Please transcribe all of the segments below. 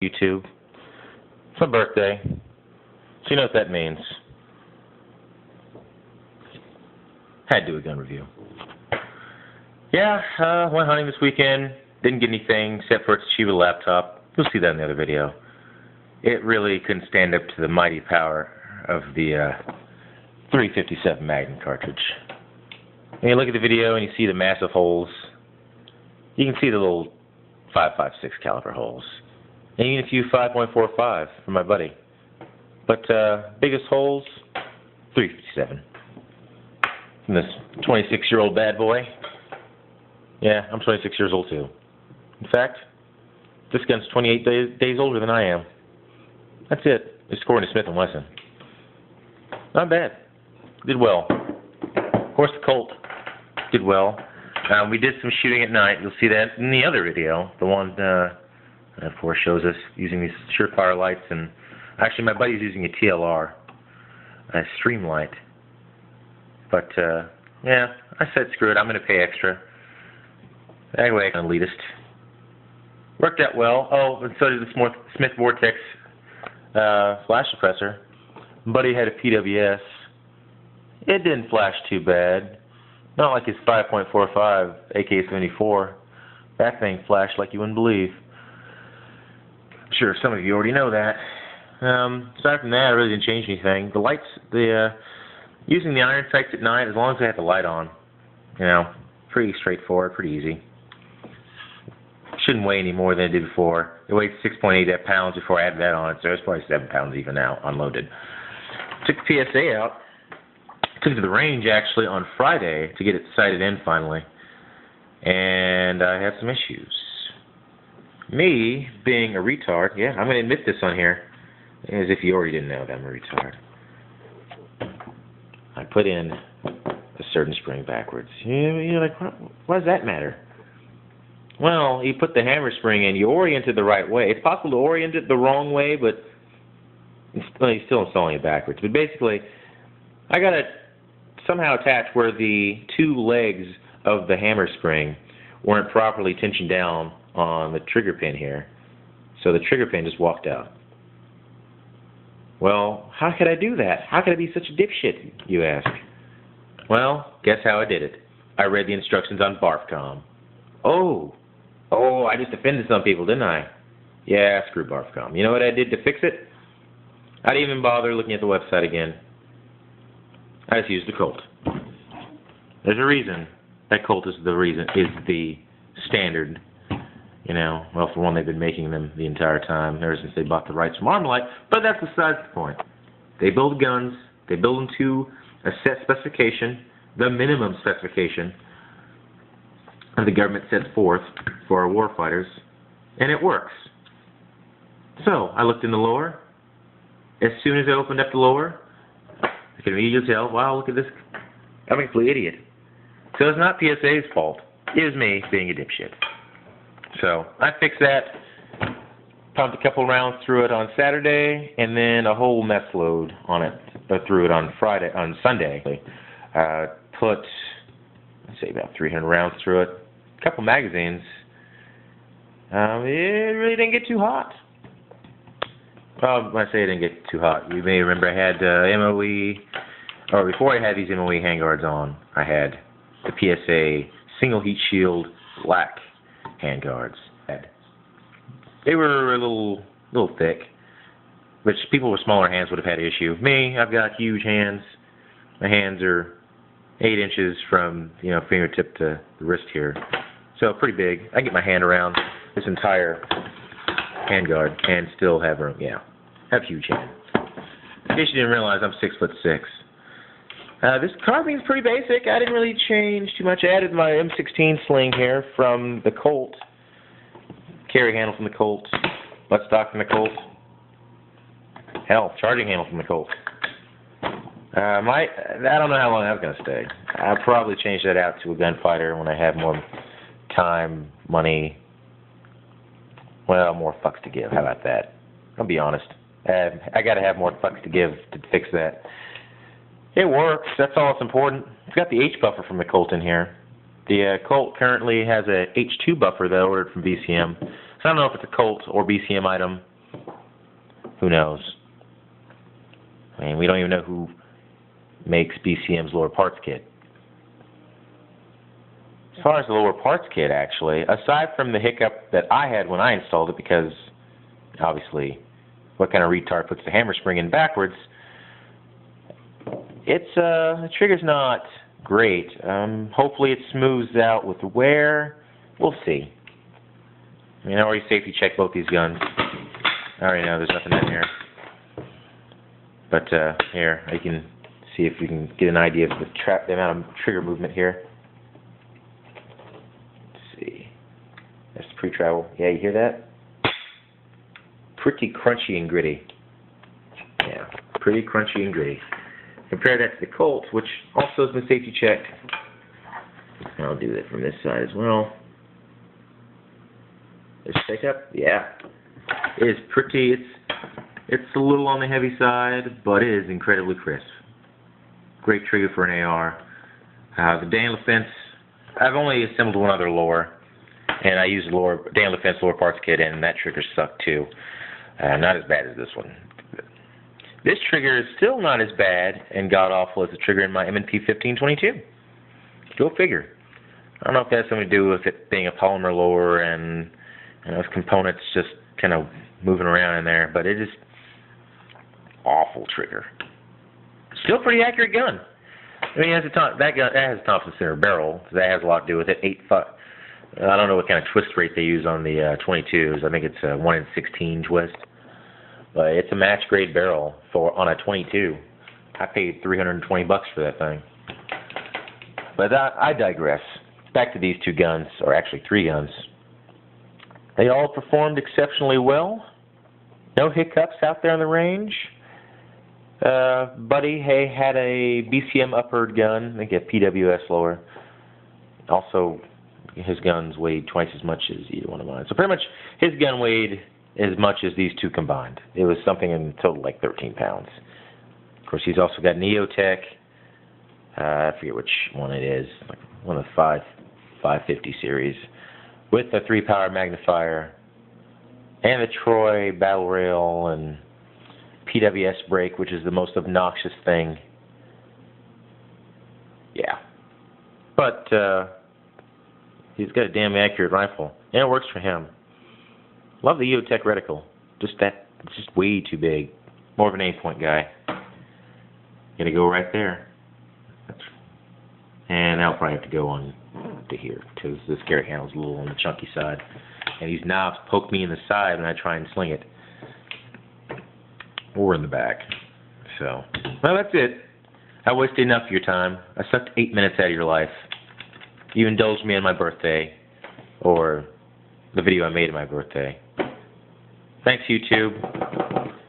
YouTube. It's my birthday, so you know what that means. Had to do a gun review. Yeah, went hunting this weekend. Didn't get anything except for its Chiba laptop. You'll see that in the other video. It really couldn't stand up to the mighty power of the 357 Magnum cartridge. When you look at the video and you see the massive holes, you can see the little 5.56 caliber holes. And even a few 5.45 from my buddy. But biggest holes, 357. From this 26-year-old bad boy. Yeah, I'm 26 years old too. In fact, this gun's 28 days older than I am. That's it. It's according to Smith & Wesson. Not bad. Did well. Of course, the Colt did well. We did some shooting at night. You'll see that in the other video. The one that, of course, shows us using these Surefire lights. And actually, my buddy's using a TLR, a Streamlight. But, yeah, I said screw it. I'm going to pay extra. Anyway, elitist. Worked out well. Oh, and so did the Smith Vortex flash suppressor. Buddy had a PWS. It didn't flash too bad. Not like his 5.45 AK-74. That thing flashed like you wouldn't believe. I'm sure some of you already know that. Aside from that, I really didn't change anything. The lights, using the iron sights at night, as long as I had the light on, you know, pretty straightforward, pretty easy. Shouldn't weigh any more than it did before. It weighed 6.8 pounds before I added that on it, so it's probably 7 pounds even now, unloaded. Took the PSA out. Took it to the range, actually, on Friday to get it sighted in, finally. And I had some issues. Me, being a retard, yeah, I'm going to admit this on here, as if you already didn't know that I'm a retard. I put in a certain spring backwards. You're like, why does that matter? Well, you put the hammer spring in, you orient it the right way. It's possible to orient it the wrong way, but you're still installing it backwards. But basically, I got it somehow attached where the two legs of the hammer spring weren't properly tensioned down on the trigger pin here. So the trigger pin just walked out. Well, how could I do that? How could I be such a dipshit, you ask? Well, guess how I did it. I read the instructions on BARFCOM. Oh, I just offended some people, didn't I? Yeah, screw BARFCOM. You know what I did to fix it? I didn't even bother looking at the website again. I just used the Colt. There's a reason that Colt is the standard. You know, well, for one, they've been making them the entire time, ever since they bought the rights from Armalite, but that's besides the point. They build guns, they build them to a set specification, the minimum specification that the government sets forth for our warfighters, and it works. So, I looked in the lower. As soon as I opened up the lower, I could immediately tell, wow, look at this. I'm a complete idiot. So it's not PSA's fault. It was me being a dipshit. So I fixed that, pumped a couple rounds through it on Saturday, and then a whole mess load on it, through it on Sunday. Put, let's say, about 300 rounds through it. A couple magazines. It really didn't get too hot. Well, when I say it didn't get too hot, you may remember I had MOE, or before I had these MOE handguards on, I had the PSA single heat shield black handguards. They were a little thick, which people with smaller hands would have had an issue. Me, I've got huge hands. My hands are 8 inches from, fingertip to the wrist here. So pretty big. I can get my hand around this entire handguard and still have room. Yeah, have huge hands. In case you didn't realize, I'm 6'6". This carbine's pretty basic. I didn't really change too much. I added my M16 sling here from the Colt. Carry handle from the Colt. Buttstock from the Colt. Hell, charging handle from the Colt. I don't know how long that's going to stay. I'll probably change that out to a gunfighter when I have more time, money, well, more fucks to give. How about that? I'll be honest. I got to have more fucks to give to fix that. It works. That's all that's important. It's got the H buffer from the Colt in here. The Colt currently has a H2 buffer that I ordered from VCM. So I don't know if it's a Colt or BCM item. Who knows? I mean, we don't even know who makes BCM's lower parts kit. As far as the lower parts kit, actually, aside from the hiccup that I had when I installed it, because obviously, what kind of retard puts the hammer spring in backwards? The trigger's not great. Hopefully it smooths out with wear. We'll see. I mean, I already safety checked both these guns. I already know there's nothing in here. But here, I can see if we can get an idea of the amount of trigger movement here. Let's see. That's pre-travel. Yeah, you hear that? Pretty crunchy and gritty. Yeah, pretty crunchy and gritty. Compare that to the Colt, which also has been safety checked. I'll do that from this side as well. There's pickup. Yeah. It is pretty. It's a little on the heavy side, but it is incredibly crisp. Great trigger for an AR. The Daniel Defense, I've only assembled one other lower, and I used Daniel Defense lower parts kit, and that trigger sucked too. Not as bad as this one. This trigger is still not as bad and god-awful as the trigger in my M&P 1522. Go figure. I don't know if that has something to do with it being a polymer lower and those components just kind of moving around in there, but it is awful trigger. Still pretty accurate gun. I mean, that has a Thompson center barrel, so that has a lot to do with it. 8.5. I don't know what kind of twist rate they use on the 22s. I think it's a 1 in 16 twist, but it's a match grade barrel on a 22. I paid $320 for that thing. But I digress. Back to these two guns, or actually three guns. They all performed exceptionally well. No hiccups out there on the range. Buddy had a BCM upward gun, I think a PWS lower. Also, his guns weighed twice as much as either one of mine. So pretty much his gun weighed as much as these two combined. It was something in total like 13 pounds. Of course, he's also got Neotech. I forget which one it is, like one of the 550 series, with a 3-power magnifier, and the Troy Battle Rail and PWS brake, which is the most obnoxious thing. Yeah. But he's got a damn accurate rifle, and it works for him. Love the EOTech reticle. It's just way too big. More of an aim-point guy. Gonna go right there. And I'll probably have to go on to here, because this carry handle's a little on the chunky side. And these knobs poke me in the side when I try and sling it. Or in the back. So, well, that's it. I wasted enough of your time. I sucked 8 minutes out of your life. You indulged me on my birthday, or the video I made on my birthday. Thanks, YouTube.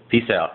Peace out.